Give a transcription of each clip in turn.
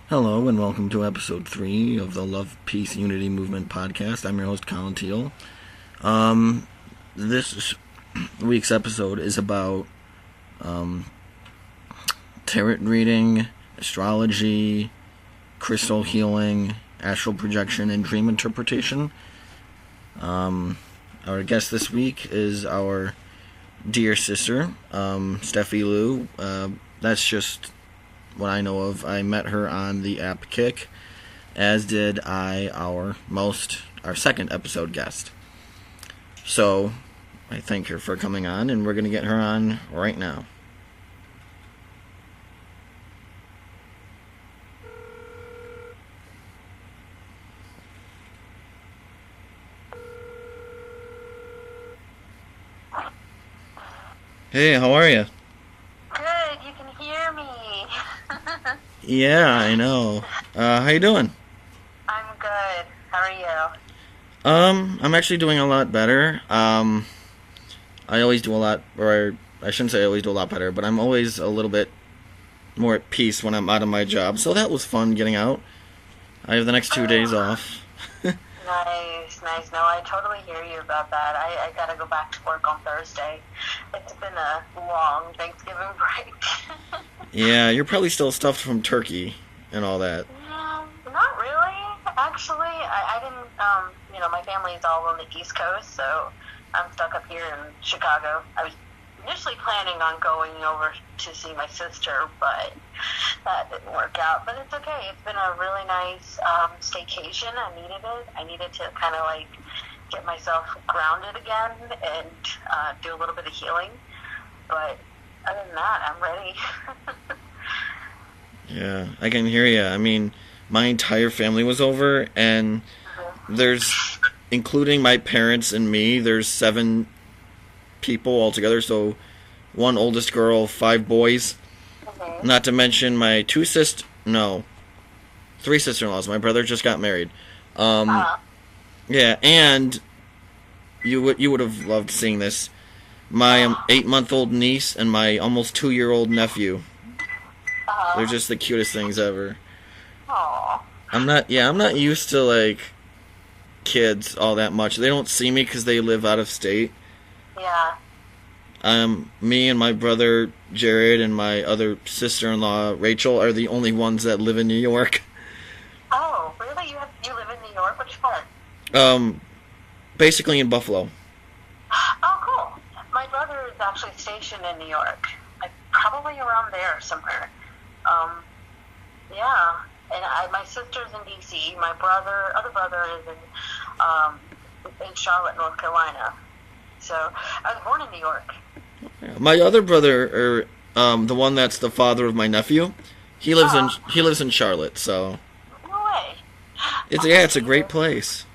Hello and welcome to episode 3 of the Love, Peace, Unity Movement podcast. I'm your host, Colin Teal. This week's episode is about tarot reading, astrology, crystal healing, astral projection, and dream interpretation. Our guest this week is our dear sister, Steffi Lou. That's just what I know of. I met her on the app Kick, as did our second episode guest. So I thank her for coming on, and we're going to get her on right now. Hey, how are you? Good, you can hear me. Yeah, I know. How you doing? I'm good. How are you? I'm actually doing a lot better. I always do a lot, or I shouldn't say I always do a lot better, but I'm always a little bit more at peace when I'm out of my job. So that was fun getting out. I have the next 2 days off. Nice. No, I totally hear you about that. I gotta go back to work on Thursday. It's been a long Thanksgiving break. Yeah, you're probably still stuffed from turkey and all that. Not really. Actually, I didn't, my family's all on the East Coast, so I'm stuck up here in Chicago. I was initially planning on going over to see my sister, but that didn't work out. But it's okay. It's been a really nice staycation. I needed it. I needed to kind of get myself grounded again and do a little bit of healing. But other than that, I'm ready. Yeah, I can hear you. I mean, my entire family was over, and there's, including my parents and me, there's 7 people altogether. So 1 oldest girl, 5 boys. Mm-hmm. Not to mention my 3 sister-in-laws. My brother just got married. Yeah, and you would have loved seeing this. My 8-month-old niece and my almost 2-year-old nephew. They're just the cutest things ever. Aww. I'm not used to kids all that much. They don't see me because they live out of state. Yeah. Me and my brother Jared and my other sister-in-law Rachel are the only ones that live in New York. Oh, really? You live in New York? Which part? Basically in Buffalo. Oh, cool. My brother is actually stationed in New York. Probably around there somewhere. Yeah. And my sister's in D.C. My other brother is in Charlotte, North Carolina. So I was born in New York. My other brother, the one that's the father of my nephew, he lives in Charlotte. So no way. It's a great place.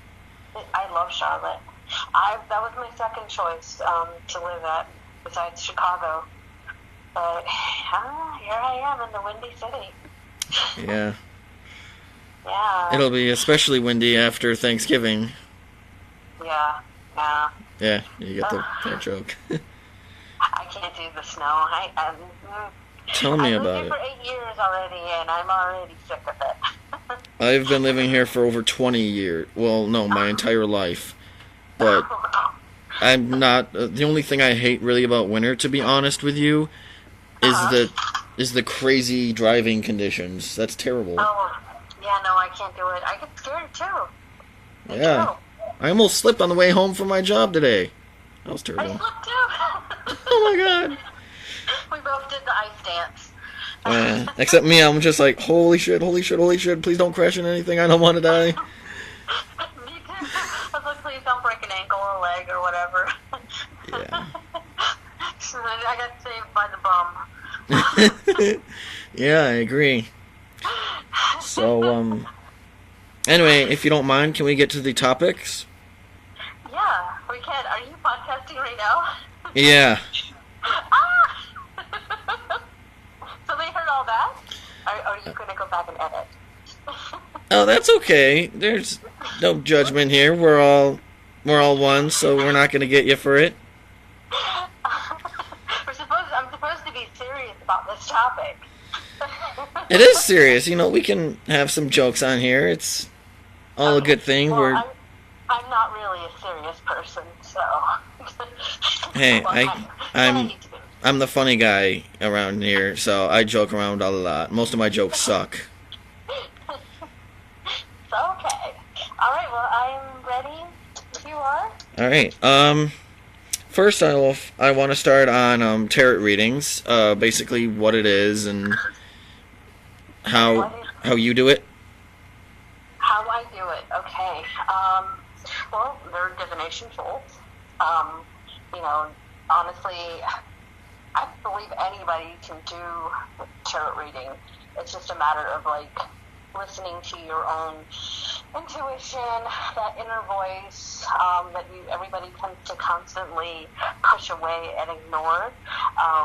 I love Charlotte. That was my second choice to live at besides Chicago. But here I am in the Windy City. Yeah. Yeah. It'll be especially windy after Thanksgiving. Yeah. Yeah, you get that joke. I can't do the snow. Tell me about it. I've lived here for 8 years already, and I'm already sick of it. I've been living here for over 20 years. Well, no, my entire life. But I'm not. The only thing I hate really about winter, to be honest with you, is the crazy driving conditions. That's terrible. Oh, yeah, no, I can't do it. I get scared too. Yeah. I almost slipped on the way home from my job today. That was terrible. I slipped too. Oh my god. We both did the ice dance. Except me, I'm just like, holy shit, please don't crash into anything, I don't want to die. Me too. I was like, please don't break an ankle or leg or whatever. Yeah. I got saved by the bum. Yeah, I agree. So, anyway, if you don't mind, can we get to the topics? Yeah, we can. Are you podcasting right now? Yeah. So they heard all that? Or are you going to go back and edit? Oh, that's okay. There's no judgment here. We're all one, so we're not going to get you for it. I'm supposed to be serious about this topic. It is serious. You know, we can have some jokes on here. It's all a Okay. good thing. Well, We're I'm not really a serious person, so. hey, Well, I kind of I'm need to be. I'm the funny guy around here, so I joke around a lot. Most of my jokes suck. So, okay. All right. Well, I'm ready. If you are. All right. First, I want to start on tarot readings. Basically, what it is and how What is how you do it. how I do it? Okay. Well, they're divination tools. You know, honestly, I believe anybody can do tarot reading. It's just a matter of like listening to your own intuition, that inner voice that everybody tends to constantly push away and ignore.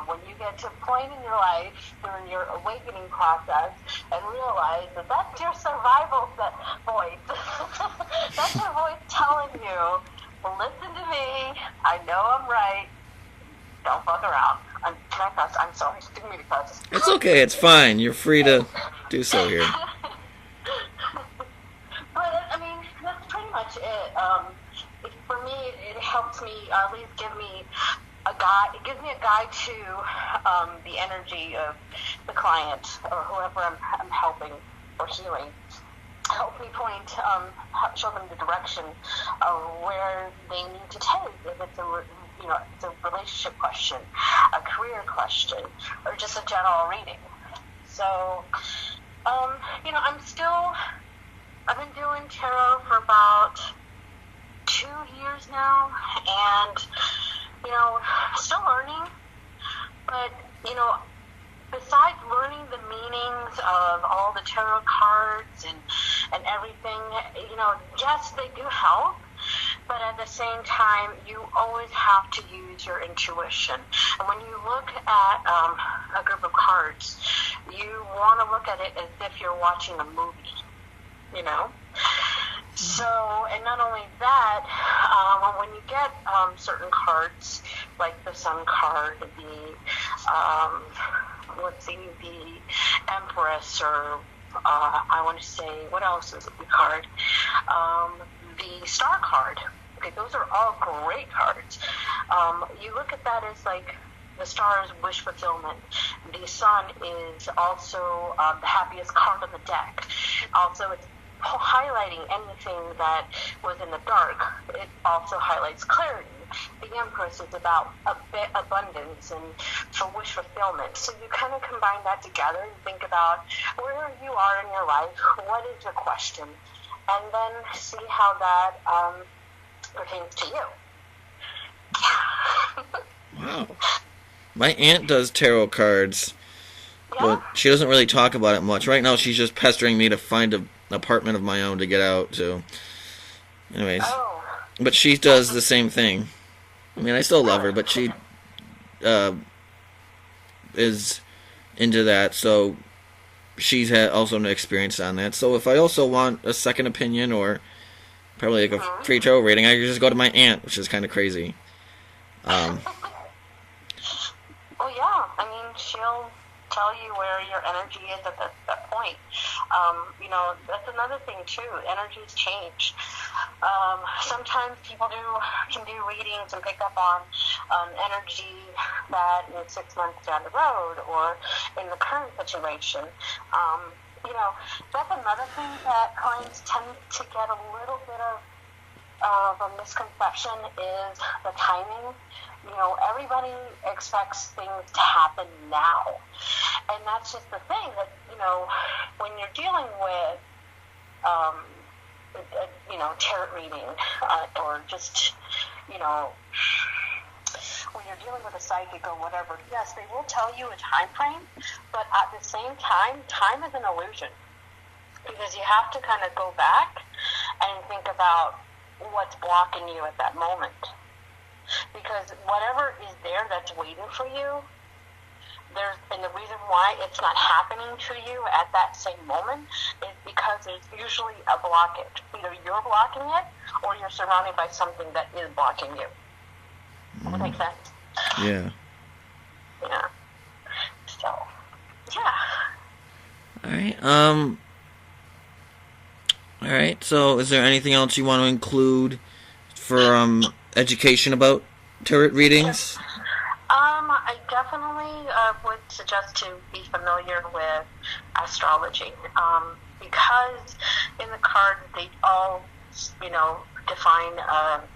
When you get to a point in your life during your awakening process and realize that that's your survival voice, that's your voice telling you, listen to me, I know I'm right, don't fuck around. Can I cuss? I'm sorry, didn't mean to cuss. It's okay. It's fine. You're free to do so here. But I mean, that's pretty much it. For me, it helps me at least give me a guide. It gives me a guide to the energy of the client or whoever I'm helping or healing. Help me point, show them the direction of where they need to take. If it's it's a relationship question, a career question, or just a general reading. So, I've been doing tarot for about 2 years now, and, still learning, but, besides learning the meanings of all the tarot cards and everything, yes, they do help, but at the same time, you always have to use your intuition. And when you look at a group of cards, you want to look at it as if you're watching a movie, So, and not only that, when you get certain cards, like the Sun card, the Empress, or I want to say, what else is the card? The Star card. Okay, those are all great cards. You look at that as like the star is wish fulfillment. The Sun is also the happiest card on the deck. Also, it's highlighting anything that was in the dark. It also highlights clarity. The Empress is about abundance and for wish fulfillment. So you kind of combine that together and think about where you are in your life, what is your question, and then see how that pertains to you. Wow. My aunt does tarot cards, Yeah? but she doesn't really talk about it much. Right now, she's just pestering me to find an apartment of my own to get out to. Anyways. Oh. But she does the same thing. I mean, I still love her, but she is into that, so she's had also an experience on that. So if I also want a second opinion or probably like a free tarot reading, I can just go to my aunt, which is kind of crazy. Well, yeah. I mean, she'll tell you where your energy is at that point. That's another thing too. Energies change. Sometimes people can do readings and pick up on energy that is 6 months down the road or in the current situation. That's another thing that clients tend to get a little bit of a misconception is the timing. Everybody expects things to happen now. And that's just the thing that, when you're dealing with, tarot reading, or just, when you're dealing with a psychic or whatever, yes, they will tell you a time frame, but at the same time is an illusion. Because you have to kind of go back and think about what's blocking you at that moment. Because whatever is there that's waiting for you, and the reason why it's not happening to you at that same moment is because there's usually a blockage. Either you're blocking it or you're surrounded by something that is blocking you. Does that make sense? Yeah. Yeah. So, yeah. All right. All right. So, is there anything else you want to include for education about tarot readings? I definitely would suggest to be familiar with astrology, because in the cards they all, define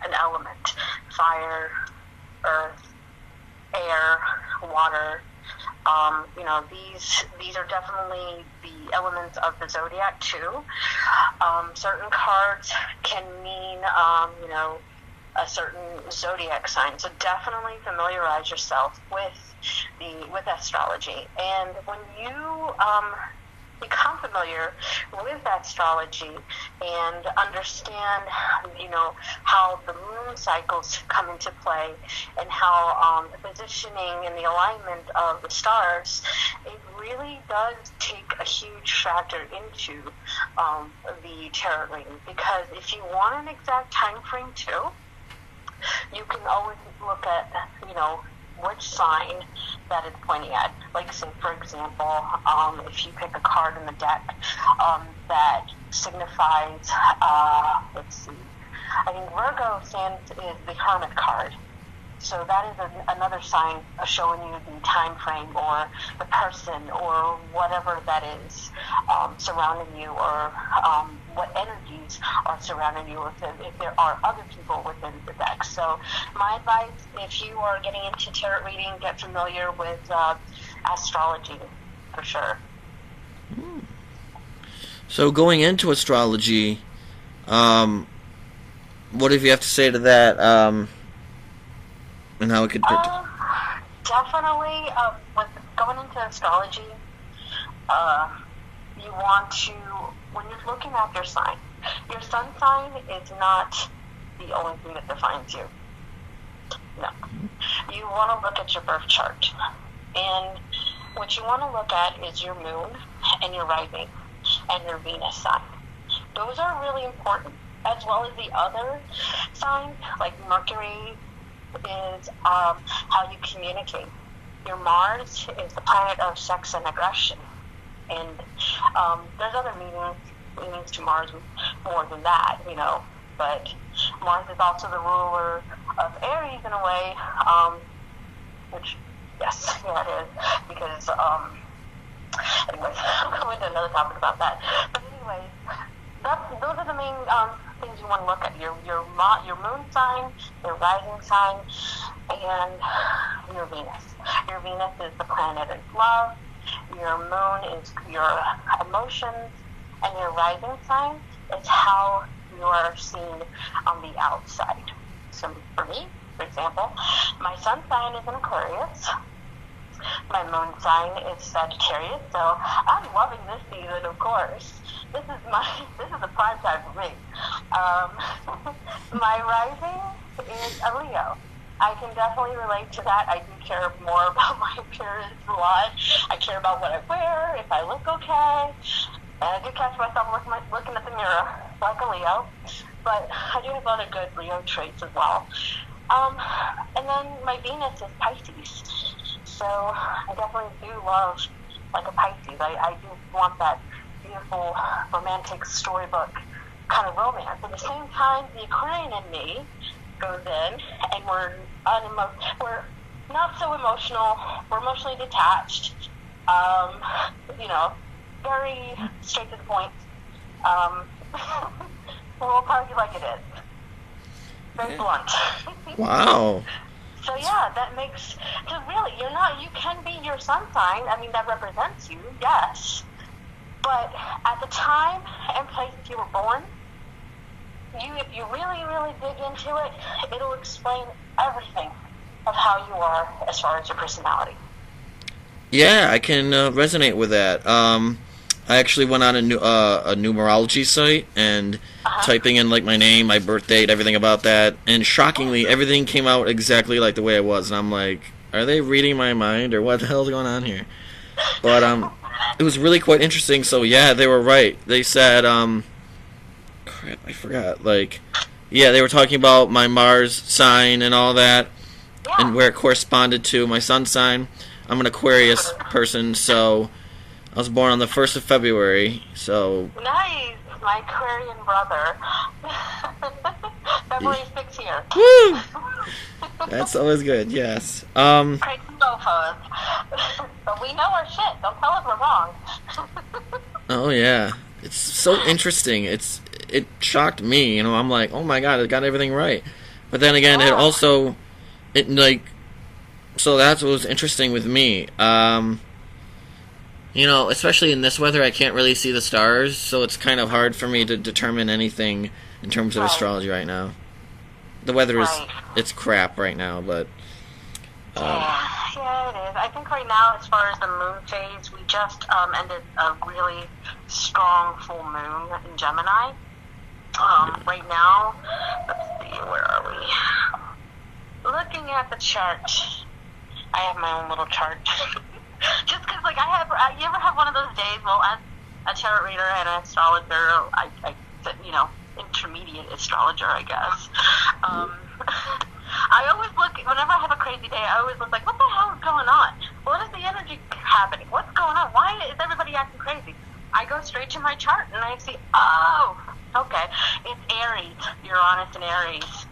an element: fire, earth, air, water. These are definitely the elements of the zodiac too. Certain cards can mean, a certain zodiac sign. So definitely familiarize yourself with astrology. And when you become familiar with astrology and understand, how the moon cycles come into play and how the positioning and the alignment of the stars, it really does take a huge factor into the tarot reading. Because if you want an exact time frame too, you can always look at, which sign that it's pointing at. Like, say, for example, if you pick a card in the deck that signifies, let's see, I think Virgo is the Hermit card. So that is another sign of showing you the time frame or the person or whatever that is surrounding you, or what energies are surrounding you, if there are other people within the deck. So my advice, if you are getting into tarot reading, get familiar with astrology for sure. So going into astrology, what if you have to say to that, and how it could... Definitely, with going into astrology, you want to, when you're looking at your sign, your sun sign is not the only thing that defines you. No. You want to look at your birth chart. And what you want to look at is your moon and your rising and your Venus sign. Those are really important, as well as the other signs, like Mercury is how you communicate. Your Mars is the planet of sex and aggression. And there's other meanings to Mars more than that, But Mars is also the ruler of Aries in a way, which, yes, yeah, it is. Because, anyways, I'll go into another topic about that. But anyways, those are the main things you want to look at: your moon sign, your rising sign, and your Venus. Your Venus is the planet of love. Your moon is your emotions, and your rising sign is how you are seen on the outside. So for me, for example, my sun sign is in Aquarius. My moon sign is Sagittarius, so I'm loving this season, of course. This is a prime time for me. My rising is a Leo. I can definitely relate to that. I do care more about my appearance a lot. I care about what I wear, if I look okay. And I do catch myself looking at the mirror like a Leo. But I do have other good Leo traits as well. And then my Venus is Pisces. So I definitely do love, like, a Pisces. I do want that beautiful romantic storybook kind of romance. At the same time, the Aquarian in me goes in, and we're not so emotional. We're emotionally detached. Very straight to the point. We'll tell you like it is. Very blunt. Wow. So yeah, that makes, because really, you can be your sun sign. I mean, that represents you, yes. But at the time and place you were born, if you really, really dig into it, it'll explain everything of how you are as far as your personality. Yeah, I can resonate with that. I actually went on a numerology site and typing in, like, my name, my birth date, everything about that, and shockingly, everything came out exactly like the way I was, and I'm like, are they reading my mind, or what the hell's going on here? But it was really quite interesting. So yeah, they were right. They said, crap, I forgot. Like, yeah, they were talking about my Mars sign and all that, and where it corresponded to my sun sign. I'm an Aquarius person, so I was born on the 1st of February, so... Nice! My Aquarian brother. February 6th here. Woo! That's always good, yes. Crazy mofos. But we know our shit. Don't tell us we're wrong. Oh, yeah. It's so interesting. It shocked me, I'm like, oh my god, I got everything right. But then again, it also... So that's what was interesting with me. Especially in this weather, I can't really see the stars, so it's kind of hard for me to determine anything in terms of astrology right now. The weather it's crap right now, but... Yeah, it is. I think right now, as far as the moon phase, we just ended a really strong full moon in Gemini. Right now, let's see, where are we? Looking at the chart, I have my own little chart. Just because, you ever have one of those days, well, as a chart reader and an astrologer, intermediate astrologer, I guess. I always look, whenever I have a crazy day, I always look like, what the hell is going on? What is the energy happening? What's going on? Why is everybody acting crazy? I go straight to my chart and I see, oh, okay, it's Aries, Uranus and Aries.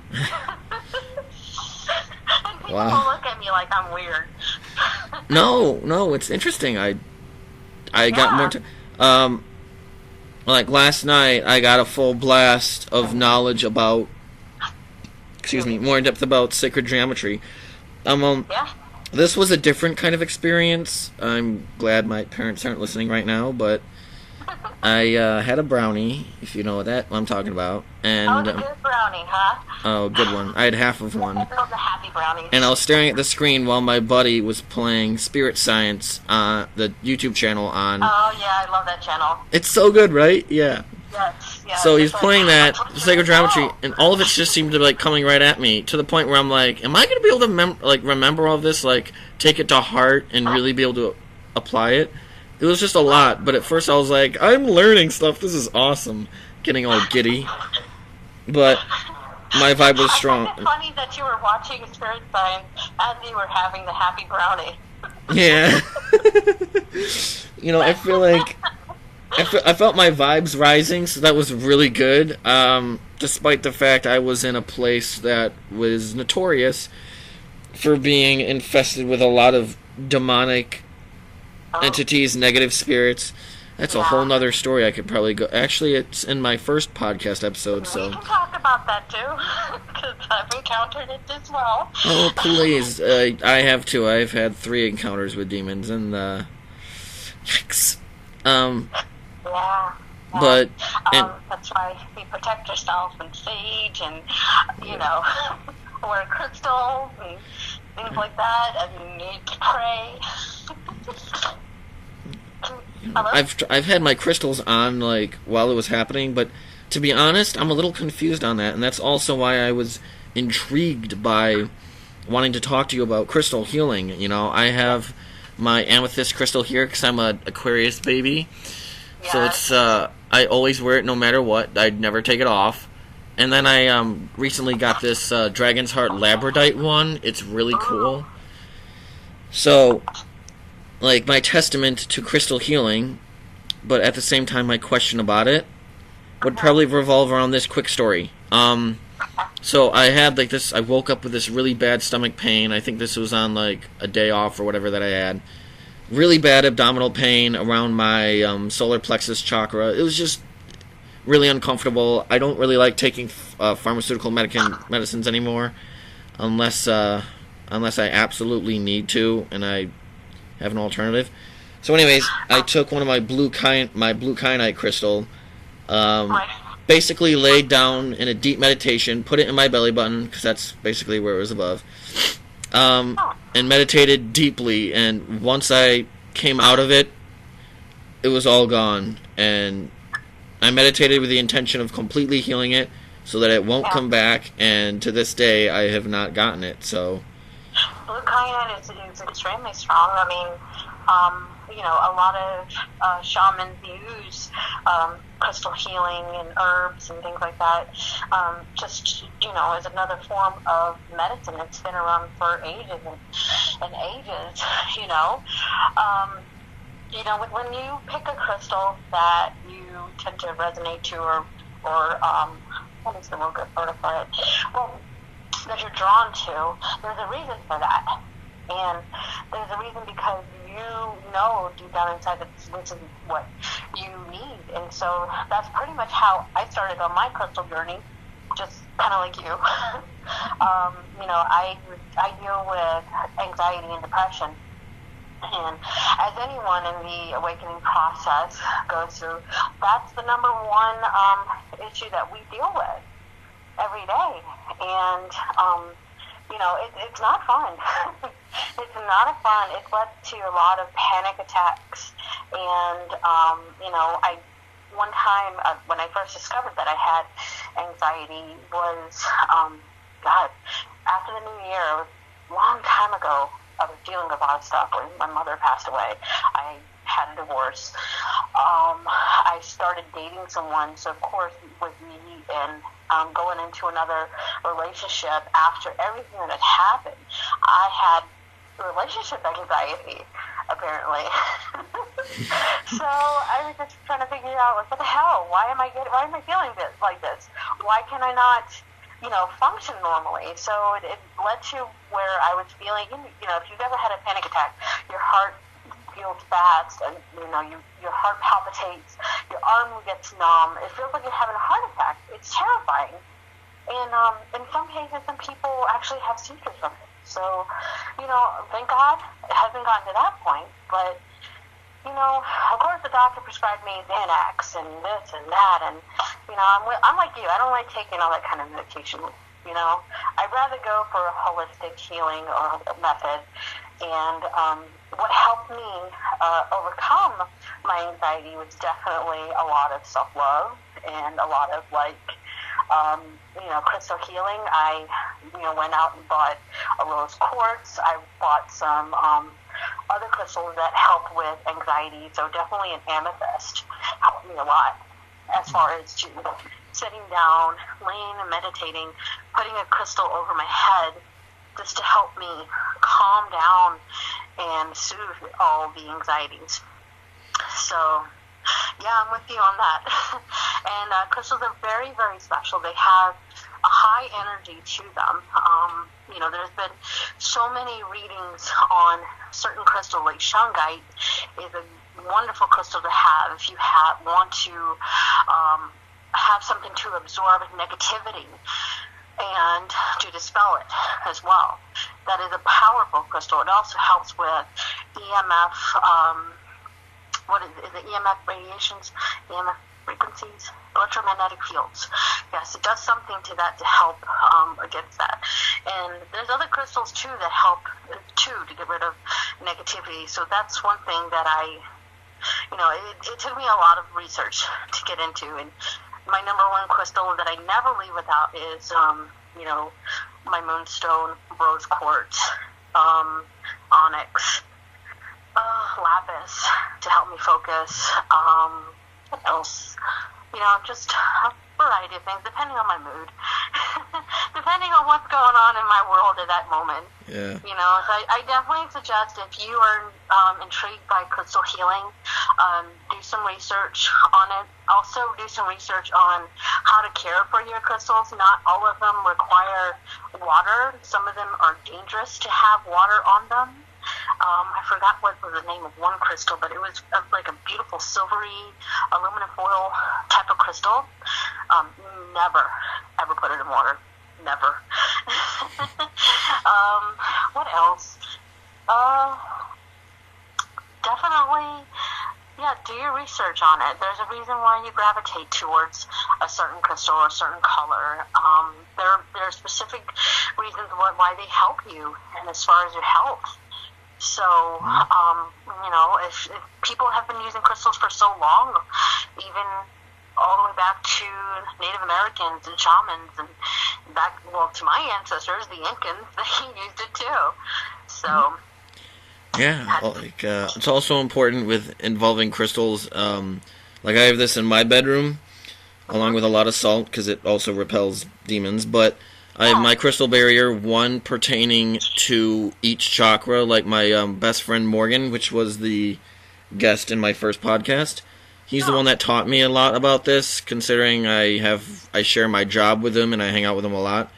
And people will look at me like I'm weird. No, it's interesting. I got more like last night, I got a full blast of knowledge about, more in depth about sacred geometry. This was a different kind of experience. I'm glad my parents aren't listening right now, but I had a brownie, if you know what I'm talking about. And, a good brownie, huh? Oh, good one. I had half of one. Those are happy brownies. And I was staring at the screen while my buddy was playing Spirit Science, the YouTube channel on... Oh, yeah, I love that channel. It's so good, right? Yeah. Yes. So he's playing that, sacred geometry, and all of it just seemed to be, coming right at me, to the point where I'm like, am I going to be able to, remember all of this, take it to heart and really be able to apply it? It was just a lot, but at first I was like, I'm learning stuff, this is awesome. Getting all giddy. But my vibe was strong. It's funny that you were watching Spirit Science as you were having the happy brownie. Yeah. I feel like... I felt my vibes rising, so that was really good. Despite the fact I was in a place that was notorious for being infested with a lot of demonic entities, negative spirits. That's a whole nother story I could probably go... Actually, it's in my first podcast episode, so... We can talk about that, too, because I've encountered it as well. Oh, please. I have, too. I've had 3 encounters with demons, and, yikes. Yeah. But... that's why you protect yourself and sage and, wear crystals and things like that, and you need to pray. I've had my crystals on while it was happening, but to be honest, I'm a little confused on that, and that's also why I was intrigued by wanting to talk to you about crystal healing. I have my amethyst crystal here because I'm a Aquarius baby, so it's I always wear it no matter what. I'd never take it off. And then I recently got this Dragon's Heart Labradorite one. It's really cool. So, my testament to crystal healing, but at the same time my question about it, would probably revolve around this quick story. So I had this, I woke up with this really bad stomach pain. I think this was on a day off or whatever that I had. Really bad abdominal pain around my solar plexus chakra. It was just really uncomfortable. I don't really like taking pharmaceutical medicines anymore unless I absolutely need to and I have an alternative. So anyways, I took one of my blue kyanite crystal, basically laid down in a deep meditation, put it in my belly button, because that's basically where it was above, and meditated deeply, and once I came out of it, it was all gone, and I meditated with the intention of completely healing it, so that it won't come back, and to this day, I have not gotten it, so... Blue kyanite is extremely strong. I mean, a lot of shamans use crystal healing and herbs and things like that, just, as another form of medicine. It's been around for ages and ages, you know, when you pick a crystal that you tend to resonate to, or what is the word for it? Well, that you're drawn to, there's a reason for that. And there's a reason because you know deep down inside that this is what you need. And so that's pretty much how I started on my crystal journey, just kind of like you. You know, I deal with anxiety and depression. And as anyone in the awakening process goes through, that's the number one issue that we deal with every day. And, you know, it's not fun. It's not fun. It's led to a lot of panic attacks. And, you know, one time when I first discovered that I had anxiety was, God, after the new year, it was a long time ago. I was dealing with a lot of stuff when my mother passed away. I had a divorce. I started dating someone, so of course with me and going into another relationship after everything that had happened, I had relationship anxiety, apparently. So I was just trying to figure out, like, what the hell? Why am I feeling this like this? Why can I not, you know, function normally? So it led to where I was feeling, you know, if you've ever had a panic attack, your heart feels fast, and you know, your heart palpitates, your arm gets numb. It feels like you're having a heart attack. It's terrifying. And in some cases, some people actually have seizures from it. So, you know, thank God it hasn't gotten to that point. But, you know, of course the doctor prescribed me Xanax and this and that, and, you know, I'm like you. I don't like taking all that kind of medication, you know. I'd rather go for a holistic healing or method. And what helped me overcome my anxiety was definitely a lot of self-love and a lot of, like, you know, crystal healing. I, you know, went out and bought a rose quartz. I bought some other crystals that help with anxiety. So definitely an amethyst helped me a lot as far as to sitting down, laying and meditating, putting a crystal over my head just to help me calm down and soothe all the anxieties. So, yeah, I'm with you on that. And crystals are very, very special. They have a high energy to them. You know, there's been so many readings on certain crystals, like shungite is a wonderful crystal to have if you want to have something to absorb negativity and to dispel it as well. That is a powerful crystal. It also helps with EMF, is it EMF radiations, EMF frequencies, electromagnetic fields. Yes, it does something to that to help against that. And there's other crystals too that help too to get rid of negativity. So that's one thing that you know, it took me a lot of research to get into. And my number one crystal that I never leave without is, you know, my moonstone, rose quartz, onyx, lapis to help me focus. What else? You know, just a variety of things, depending on my mood, depending on what's going on in my world at that moment. Yeah. You know, so I definitely suggest if you are intrigued by crystal healing, do some research on it. Also, do some research on how to care for your crystals. Not all of them require water. Some of them are dangerous to have water on them. I forgot what was the name of one crystal, but it was like a beautiful silvery aluminum foil type of crystal. Never, ever put it in water. Never. What else? Definitely, yeah, do your research on it. There's a reason why you gravitate towards a certain crystal or a certain color. There are specific reasons why they help you, and as far as your health. So, you know, if people have been using crystals for so long, even all the way back to Native Americans and shamans, and back, well, to my ancestors, the Incans, they used it too. So, yeah, like it's also important with involving crystals. Like I have this in my bedroom, along with a lot of salt, because it also repels demons, but I have my crystal barrier, one pertaining to each chakra, like my best friend Morgan, which was the guest in my first podcast. He's the one that taught me a lot about this, considering I share my job with him and I hang out with him a lot.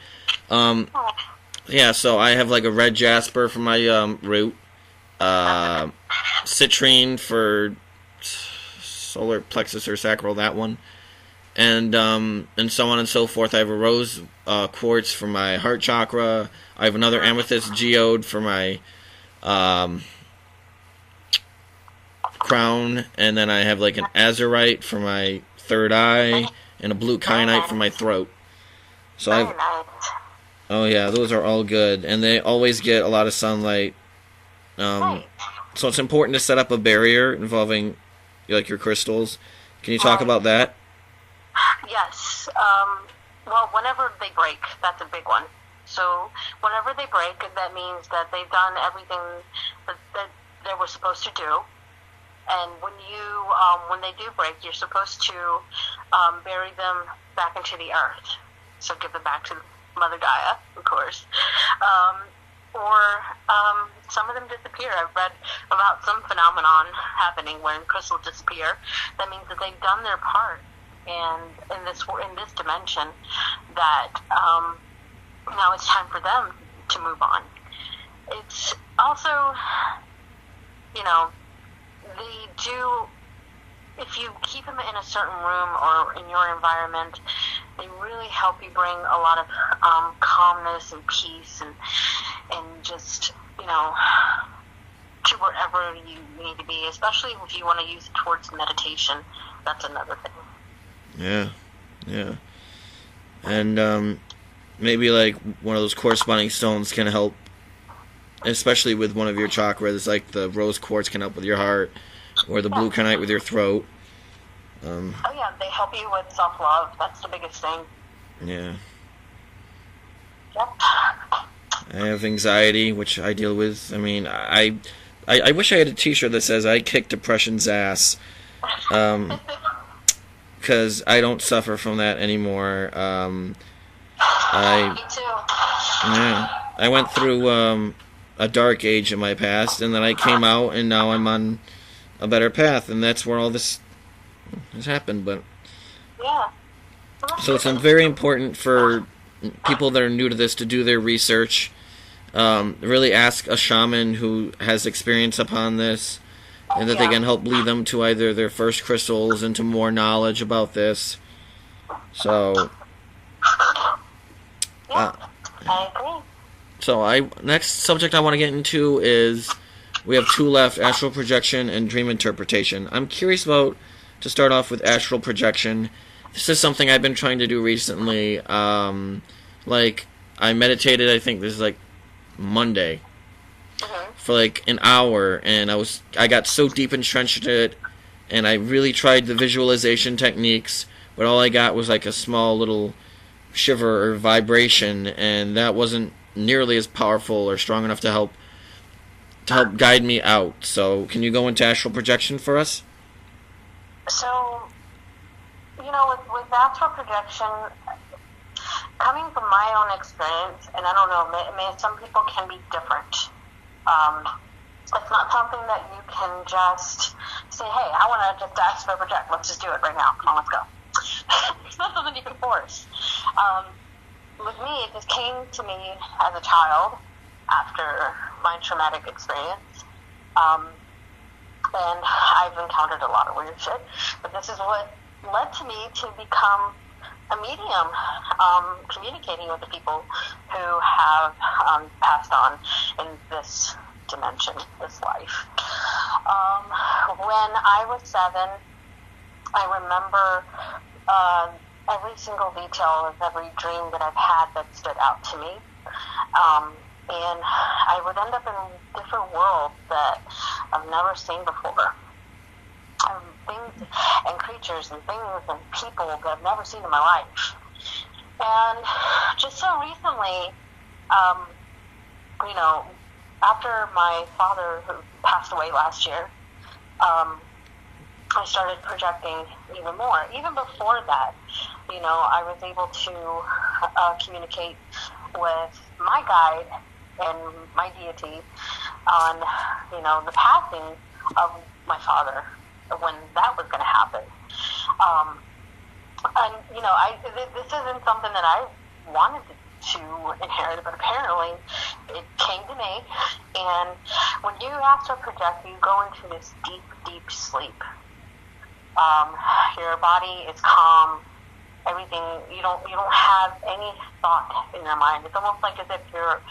Yeah, so I have like a red jasper for my root, citrine for solar plexus or sacral, that one, and so on and so forth. I have a rose quartz for my heart chakra. I have another amethyst geode for my crown, and then I have like an azurite for my third eye, and a blue kyanite for my throat. So oh yeah, those are all good, and they always get a lot of sunlight. So it's important to set up a barrier involving like your crystals. Can you talk about that? Yes. Well, whenever they break, that's a big one. So whenever they break, that means that they've done everything that they were supposed to do. And when they do break, you're supposed to bury them back into the earth. So give them back to Mother Gaia, of course. Or some of them disappear. I've read about some phenomenon happening when crystals disappear. That means that they've done their part, and in this dimension, that now it's time for them to move on. It's also, they do. If you keep them in a certain room or in your environment, they really help you bring a lot of calmness and peace and just, to wherever you need to be, especially if you want to use it towards meditation. That's another thing. Yeah. And maybe like one of those corresponding stones can help, especially with one of your chakras, like the rose quartz can help with your heart, or the blue kyanite with your throat. Oh yeah, they help you with self-love. That's the biggest thing. Yeah. Yep. I have anxiety, which I deal with. I mean, I wish I had a T-shirt that says "I kick depression's ass," because I don't suffer from that anymore. Me too. Yeah, I went through a dark age in my past, and then I came out, and now I'm on a better path, and that's where all this has happened. But yeah. so it's very important for people that are new to this to do their research. Really ask a shaman who has experience upon this, and that they can help lead them to either their first crystals and to more knowledge about this. So, I agree. So next subject I want to get into is, we have two left: astral projection and dream interpretation. I'm curious about, to start off with, astral projection. This is something I've been trying to do recently. Like, I meditated, I think this is like Monday, for like an hour, and I got so deep entrenched in it, and I really tried the visualization techniques, but all I got was like a small little shiver or vibration, and that wasn't nearly as powerful or strong enough to help guide me out. So can you go into astral projection for us? So, with astral projection, coming from my own experience, and I don't know, some people can be different. It's not something that you can just say, hey, I want to just astral project. Let's just do it right now. Come on, let's go. It's not something you can force. With me, it just came to me as a child after my traumatic experience. And I've encountered a lot of weird shit, but this is what led to me to become a medium, communicating with the people who have passed on in this dimension, this life. When I was 7, I remember every single detail of every dream that I've had that stood out to me. And I would end up in different worlds that I've never seen before. Things and creatures and things and people that I've never seen in my life. And just so recently, after my father, who passed away last year, I started projecting even more. Even before that, I was able to communicate with my guide and my deity on, the passing of my father when that was going to happen. And, you know, this isn't something that I wanted to inherit, but apparently it came to me. And when you astral project, you go into this deep, deep sleep. Your body is calm. Everything, you don't have any thought in your mind. It's almost like as if you're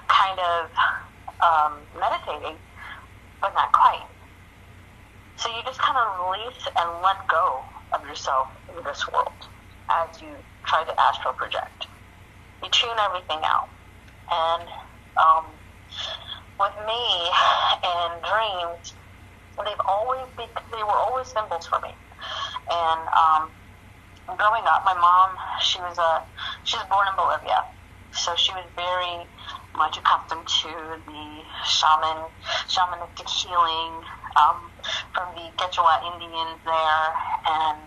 kind of meditating, but not quite. So you just kind of release and let go of yourself in this world as you try to astral project. You tune everything out. And with me and dreams, they were always symbols for me. And growing up, my mom, she was born in Bolivia, so she was very much accustomed to the shamanistic healing from the Quechua Indians there, and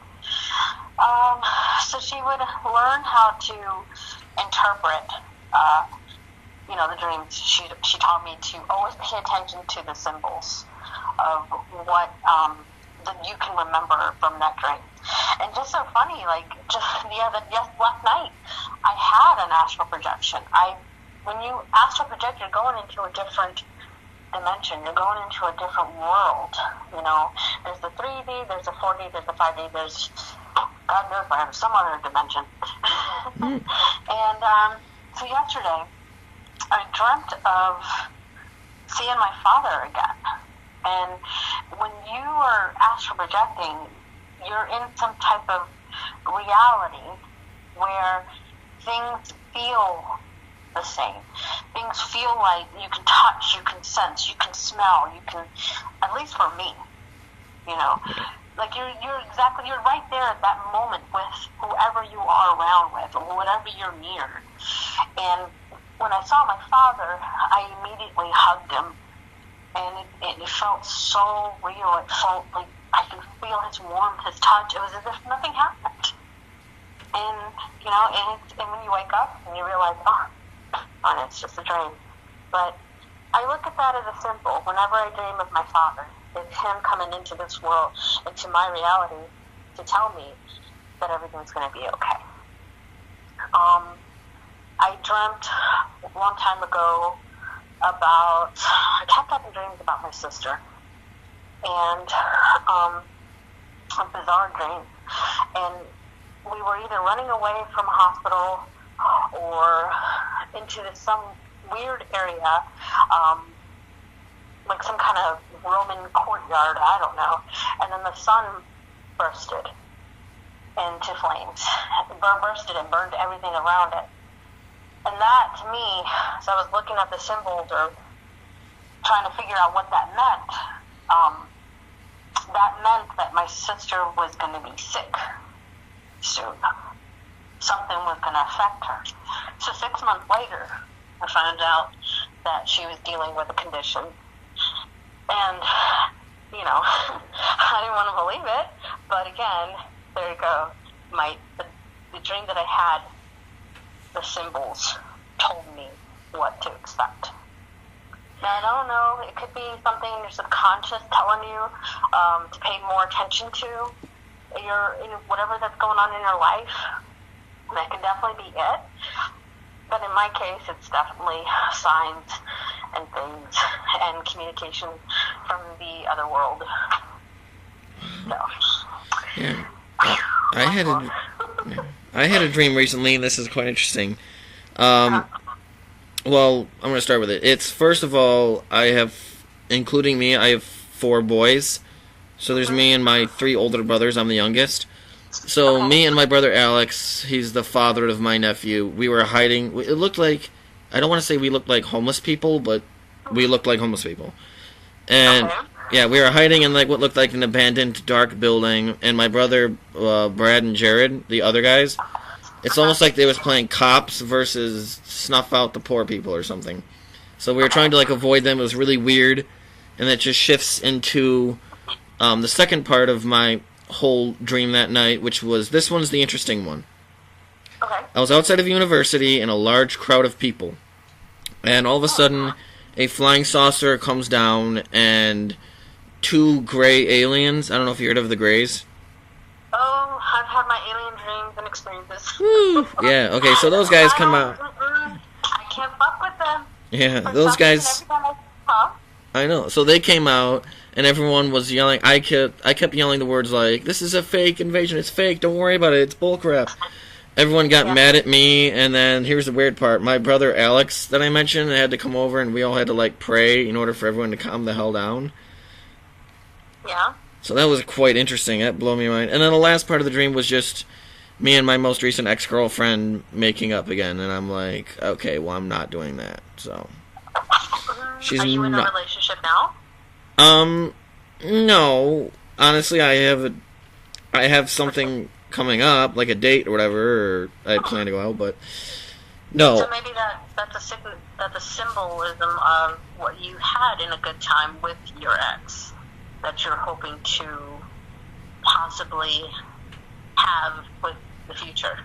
so she would learn how to interpret, the dreams. She taught me to always pay attention to the symbols of what that you can remember from that dream. And just so funny, like just last night, I had an astral projection. When you astral project, you're going into a different dimension. You're going into a different world. You know, there's the 3D, there's the 4D, there's the 5D, there's God knows where, some other dimension. And so yesterday, I dreamt of seeing my father again. And when you are astral projecting, you're in some type of reality where things feel the same. Things feel like you can touch, you can sense, you can smell, you can, at least for me, you know, like you're right there at that moment with whoever you are around with or whatever you're near. And when I saw my father, I immediately hugged him, and it felt so real. It felt like I could feel his warmth, his touch. It was as if nothing happened. And, you know, and when you wake up and you realize, oh, it's just a dream. But I look at that as a symbol. Whenever I dream of my father, it's him coming into this world, into my reality, to tell me that everything's going to be okay. I dreamt a long time ago I kept having dreams about my sister. And a bizarre dream. And we were either running away from a hospital or into some weird area, like some kind of Roman courtyard, I don't know. And then the sun bursted into flames. Bursted and burned everything around it. And that, to me, so I was looking at the symbols or trying to figure out what that meant. That meant that my sister was going to be sick soon. Something was going to affect her. So 6 months later, I found out that she was dealing with a condition. And, you know, I didn't want to believe it. But again, there you go. The dream that I had, the symbols told me what to expect. Now, I don't know, it could be something in your subconscious telling you to pay more attention to whatever that's going on in your life. That could definitely be it. But in my case, it's definitely signs and things and communication from the other world. So. Yeah. I had a dream recently, and this is quite interesting. Well, I'm going to start with it. It's, first of all, including me, I have 4 boys. So there's me and my 3 older brothers. I'm the youngest. So me and my brother Alex, he's the father of my nephew, we were hiding. It looked like, I don't want to say we looked like homeless people, but we looked like homeless people. And, yeah, we were hiding in like what looked like an abandoned, dark building. And my brother, Brad and Jared, the other guys, it's almost like they was playing cops versus snuff out the poor people or something. So we were trying to like avoid them. It was really weird. And that just shifts into the second part of my whole dream that night, which was, this one's the interesting one. Okay. I was outside of university in a large crowd of people. And all of a sudden, a flying saucer comes down and two gray aliens. I don't know if you heard of the Greys. Oh, I've had my alien dreams and experiences. Woo. Yeah, okay, so those guys come out. I can't fuck with them. Yeah, For those some guys. reason, every time huh? I know. So they came out, and everyone was yelling. I kept yelling the words like, "This is a fake invasion. It's fake. Don't worry about it. It's bullcrap." Everyone got mad at me, and then here's the weird part. My brother Alex, that I mentioned, had to come over, and we all had to, like, pray in order for everyone to calm the hell down. Yeah. So that was quite interesting. That blew me mind. And then the last part of the dream was just me and my most recent ex-girlfriend making up again, and I'm like, okay, well, I'm not doing that, so... She's Are you in a not... relationship now? No. Honestly, I have something coming up, like a date or whatever, or I plan to go out, but no. So maybe that's a symbolism of what you had in a good time with your ex that you're hoping to possibly have with the future.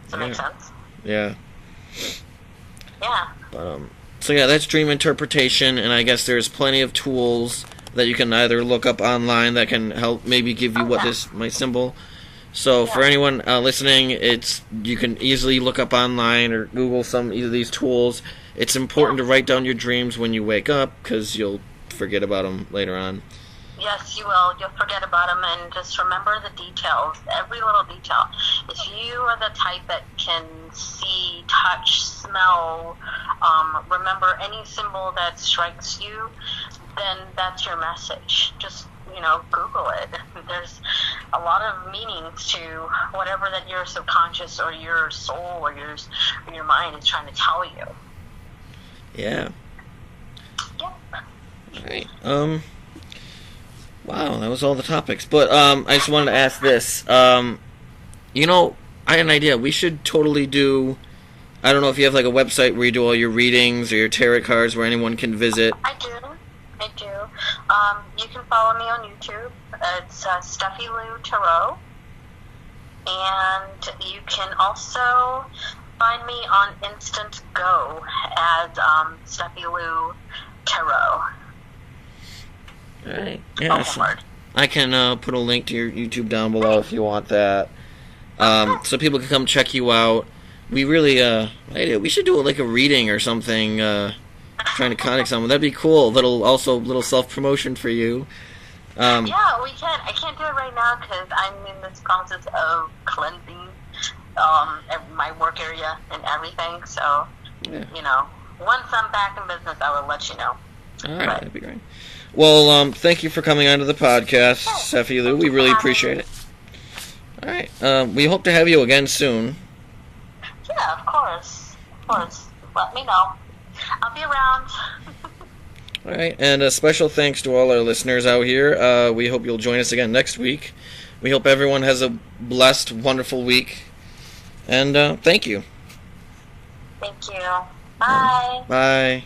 Does that make sense? Yeah. Yeah. But, so yeah, that's dream interpretation, and I guess there's plenty of tools that you can either look up online that can help maybe give you what this my symbol. So for anyone listening, you can easily look up online or Google some of these tools. It's important to write down your dreams when you wake up because you'll forget about them later on. Yes, you will. You'll forget about them, and just remember the details, every little detail. If you are the type that can see, touch, smell, remember any symbol that strikes you, then that's your message. Just, Google it. There's a lot of meanings to whatever that your subconscious or your soul or your mind is trying to tell you. Yeah. Yep. Right. Wow, that was all the topics. But I just wanted to ask this. I had an idea. We should totally do... I don't know if you have like a website where you do all your readings or your tarot cards where anyone can visit. I do. You can follow me on YouTube. It's Steffi Lou Tarot. And you can also find me on Instant Go as Steffi Lou Tarot. Alright. Yeah, so I can put a link to your YouTube down below if you want that. So people can come check you out. We really, we should do like a reading or something, trying to contact someone. That'd be cool. Little self-promotion for you. Yeah, we can. I can't do it right now because I'm in this process of cleansing my work area and everything. So, once I'm back in business, I will let you know. All right, that'd be great. Well, thank you for coming onto the podcast, Steffi Lou. We really appreciate it. All right. We hope to have you again soon. Yeah, of course. Let me know. I'll be around. All right, and a special thanks to all our listeners out here. We hope you'll join us again next week. We hope everyone has a blessed, wonderful week. And thank you. Thank you. Bye. Bye.